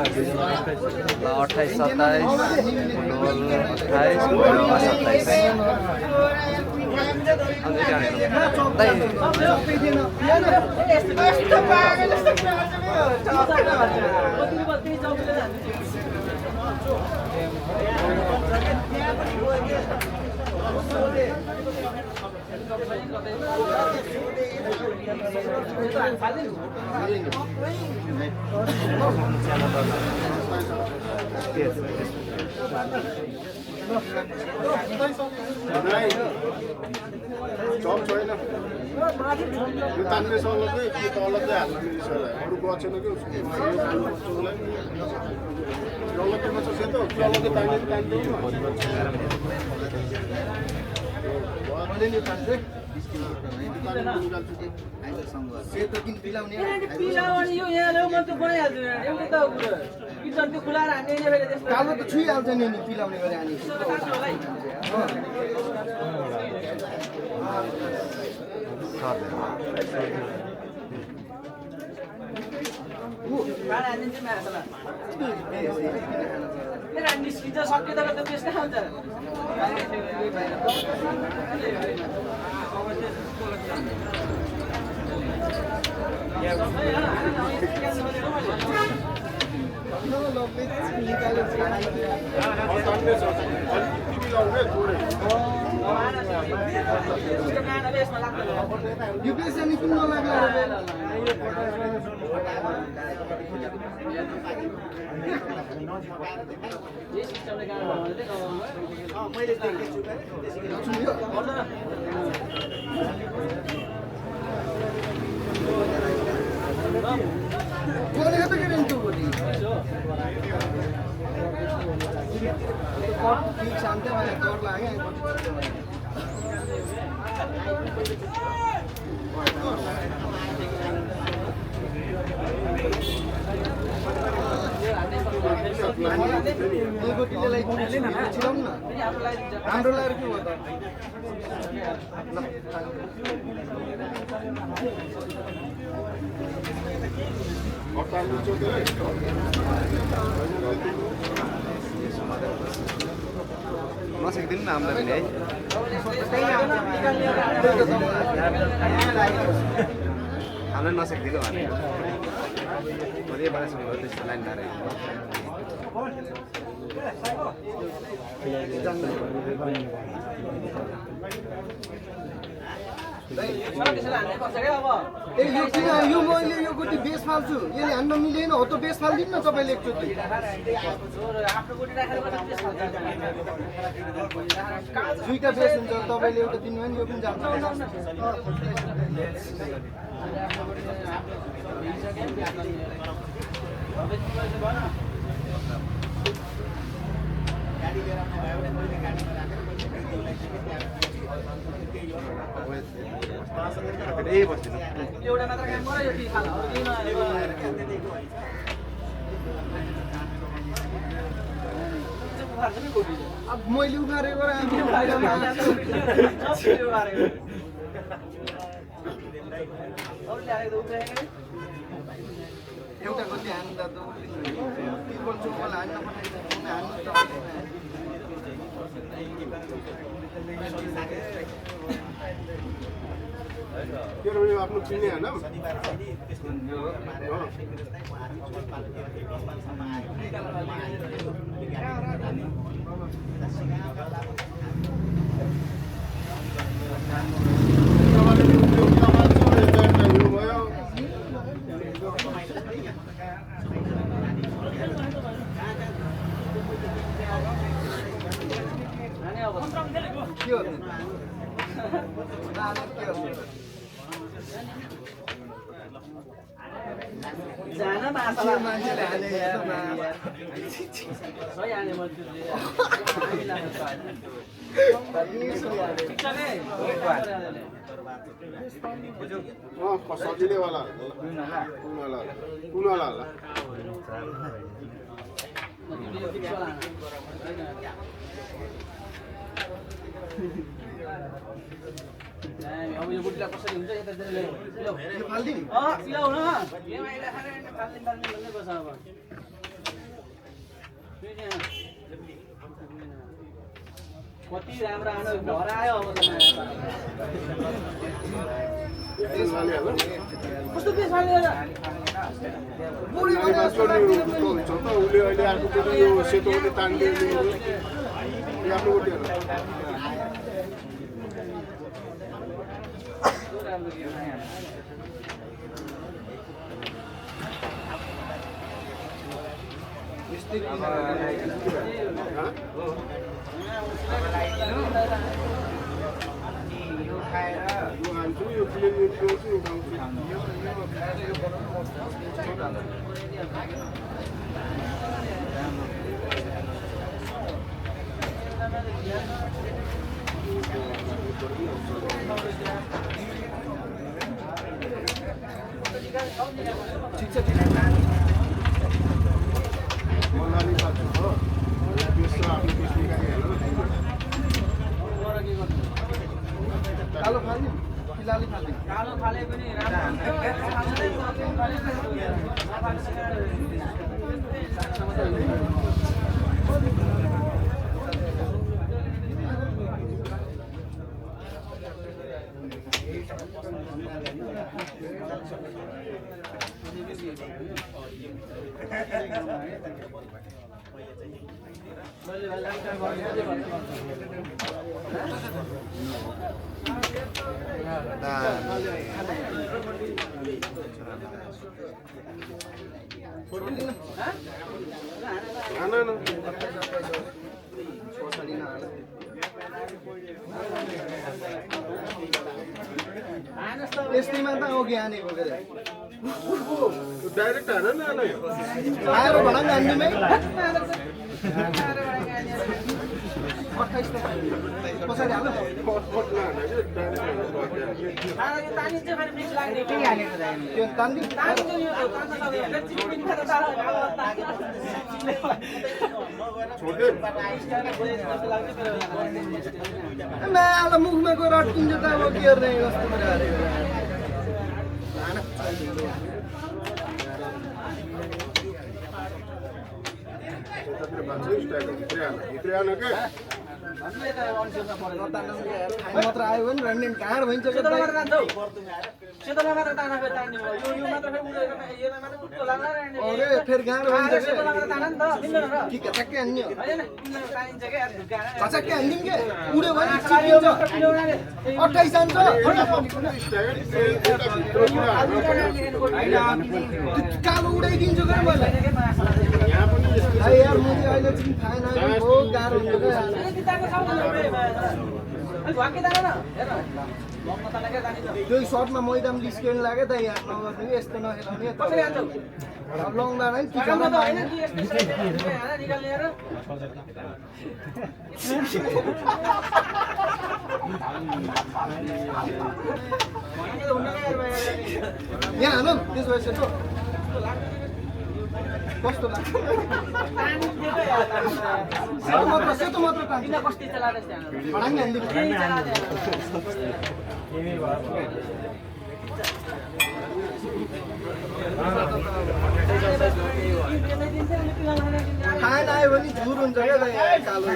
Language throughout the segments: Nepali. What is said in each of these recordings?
28 27 फुटबल 28 फुटबल जब छैन यो तान्ने सल्लाह चाहिँ त्यो तल चाहिँ हाल्न मिलिसक्यो अरू गएन कि उसको जल्लो छ सेतो जल्लो तान्ने सेतो किन पिलाउने पिलाउने यो यहाँ ल्याउ म त बनाइहाल्छु एउटा त किचन त्यो खुलाएर हान्ने नि फेरि त्यस्तो कालो त छुइहाल्छ नि पिलाउने गरे हानी काट्नु होला है भाडा हानिदिन्छ मेरो सल्लाह मेरो निस्किन्छ सक्यो त त्यस्तै आउँछ यो बेसनी किन नलाग्ला मैले देखेको बोलेको त के रेन्टो बोली ठीक शान्ति मलाई डर लाग्यो हाम्रो लाएर के हो त नसकिदिनु न आम्दानी है हामीलाई नसकिदिनु भने त्यस्तो लाइन यो मैले यो गोटी बेस फाल्छु यसले हान्न मिलेन हो त बेस फालिदिनु न तपाईँले एकचोटि दुईटा बेस हुन्छ तपाईँले एउटा दिनुभयो नि यो पनि जान्छ एउटा मात्र काम गर यो खाला अब मैले उखारेको एउटा गति हान्दा त तिर्पल चोकल हान्न त्यो आफ्नो चिन्ने होइन जान माछा मान्छेले हाने सही हाने मजदुरले सजिलै वाला कुन वाला अब यो गुटीलाई कसरी हुन्छ यता फाल्दिनु पिलाउन फाल्दिन भन्दै बस्छ अब कति राम्रो आउनु घर आयो अब त कस्तो बेस हाल्यो बुढी अनि भने बाँच्नु हुन्छ त उसले अहिले अर्को फेरि यो सेतो उसले तानिदियो यो आफ्नो उठ्यो राम्रो गेम यो हाल्छु यो प्लेन उठाउँछु उठाउँछु ठिक छ मनाली पाछु हो बेस आफ्नो बेस निकालिहाल्नु कालो फाल्ने कि लाली फाल्ने कालो फाले पनि यस्तैमा त अघि हानेको के डाइरेक्ट हान न आएर भन न हान्नुमै 28 पछाडि हाल त्यो तान्दी माला मुखमा गएर अट्किन्छ त अब के गर्ने कस्तो मात्र आयो भने रन्निङ काँड भइन्छ अरे फेरि गाँड भइन्छ ठ्याक्कै हान्ने ठ्याक्कै हानिदिउँ के उड्यो भने 28 जान्छ कालो उडाइदिन्छु क्या मैले यार म चाहिँ अहिले चाहिँ खाएन बहुत गाह्रो हुन्छ त्यो सर्टमा मैदान निस्किन लाग्यो त यहाँ नगर्नु कि यस्तो नखेलाउने अब लाउँदा नै यहाँ हालौँ त्यसो भए सेतो कस्तो लाग्छ सेतो मात्र तान्छ खाएन आयो भने झुर हुन्छ क्या कालो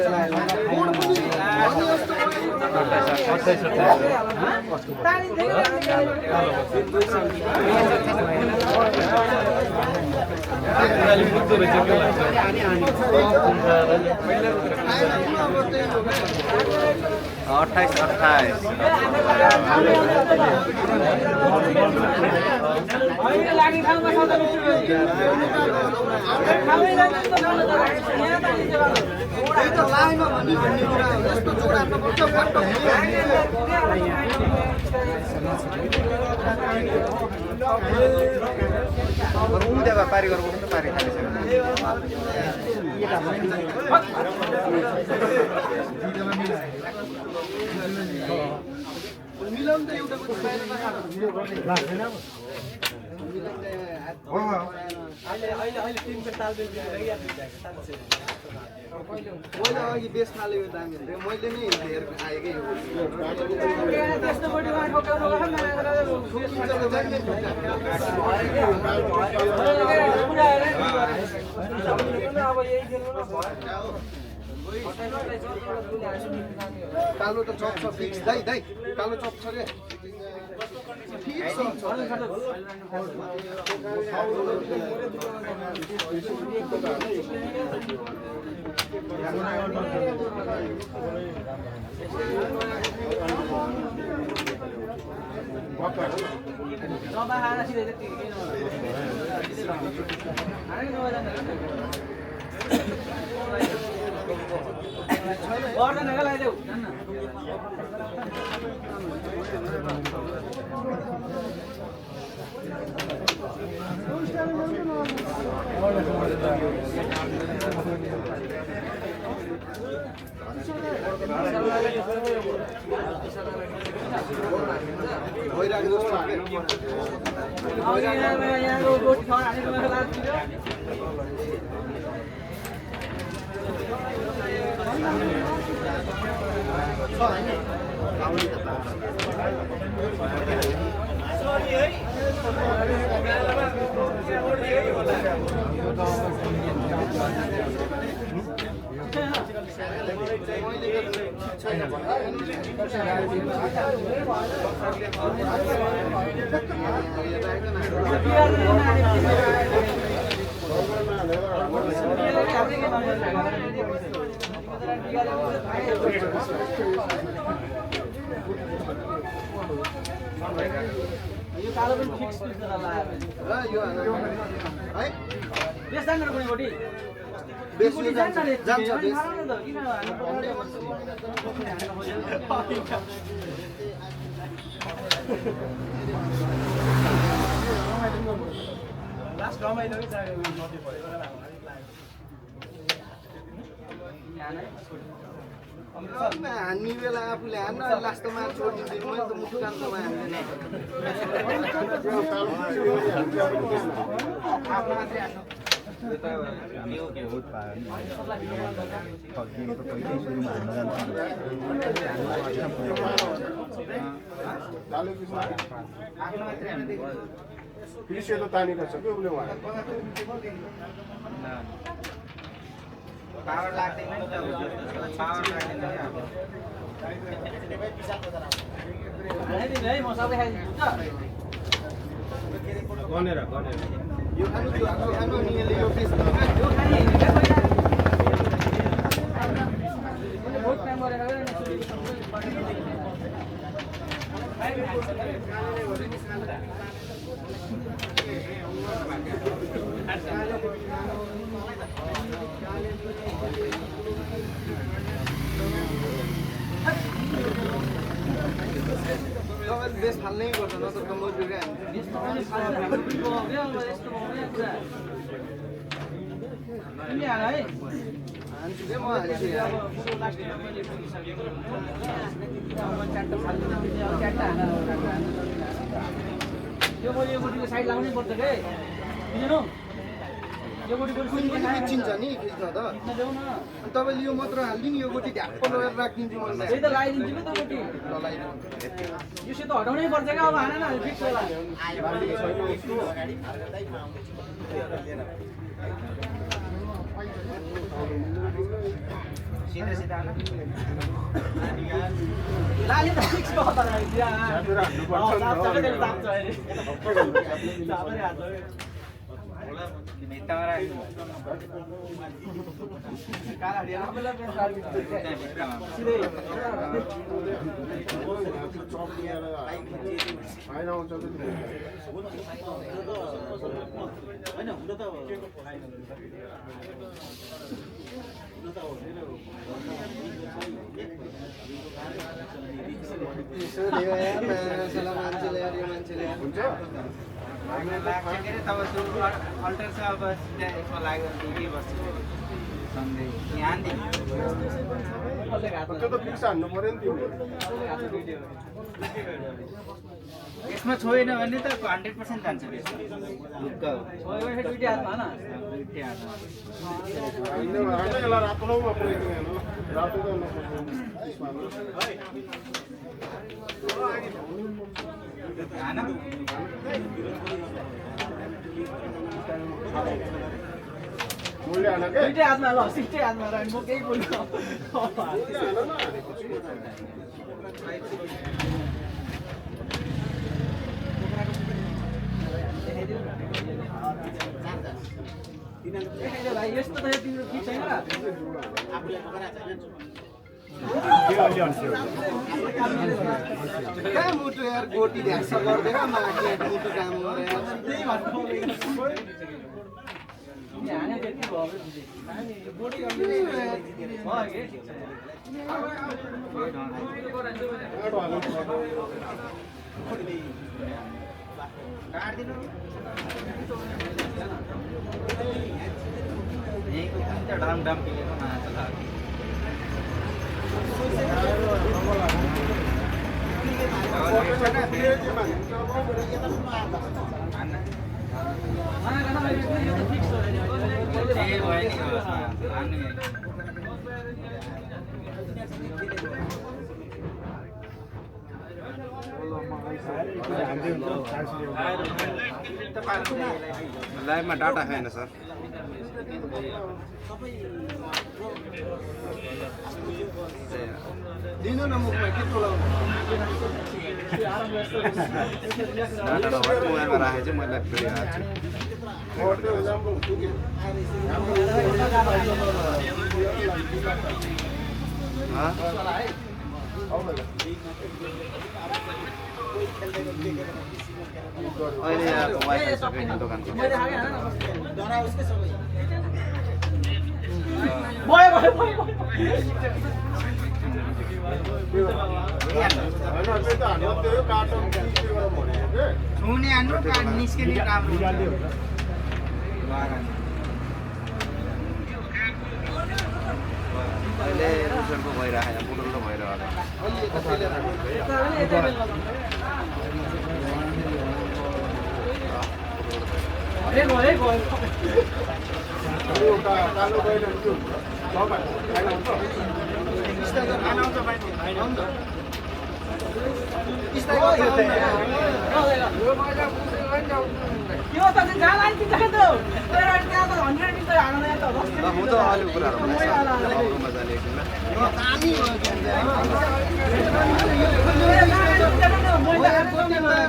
उद्या पारी गरेको पनि पारी खालिसक्यो मिलाउनु त एउटा मैले अघि बेस फालेको दामी मैले नै हेरेर आएकै कालो त चप छ फिक्स दाइ दाइ कालो चप छ रे फिक्स यो कालो पनि फिक्स पिस त लाग्यो र यो है बेस जान्न कुनै गोटी बेस यो जान्छ बेस लास्ट रमाइलो के चाहियो नदी परेको हान्ने बेला आफूले हान्न लास्टमा छोडिदिनु मैले त मुटु कान्छोमा हान्दैन पिसे त तानेको छ कि उसले उहाँ पावर लाग्दैन नि त पावर लाग्दैन है म सबै खाइदिन्छु गनेर यो खानु त्यो खानु अनि यसले यो पिस यो खाने के पहिला बहुत टाइम गरेर तपाईँले बेस फाल्नै गर्छ नत्र त म बिग्रे हान्छु के म हाल्छु यो मैले यो गुटीको साइड लाउनै पर्छ के बुझ्नु यो गुटी कुन पनि चिन्छ नि खिच्छ त देऊ न तपाईँले यो मात्र हालिदिनु यो गोटी ढ्याप्प लगाएर राखिदिन्छु मैले त्यही त लगाइदिन्छु नि त गुटी यो सेतो हटाउनै पर्छ क्या अब हान न फिक्स होला सीधा सीधा हान लाली त फिक्स भयो त यसमा छोएन भने त 100% जान्छ मुलले हान के दुईटै हातमा ल सिक्टै हातमा र म केही बोल्नु भाइ यस्तो त तिम्रो ठिक छैन कहाँ मुटु यार गोटी ध्यास गर्दैन माथि मुटु काम गरेर त्यही भएर हाने त्यति भयो बोडी गर्ने भयो लाइभमा डाटा खाएन सर दिनु न मुखमा के बोलाउनु डाटा नभएर मोबाइलमा राखेको चाहिँ मैले फेरि अहिले यहाँको वाइफाई सकेन दोकानको छुने हान्नु निस्किने राम्रो अहिले रुसनको भइरहेको बुटुल्लो भइरहेको कालो गएर यो त जाला नि त त्यो त्यहाँ त 100 मिटर हाल्नु त म त अलिक कुराहरू मजाले एकदिन दामी भयो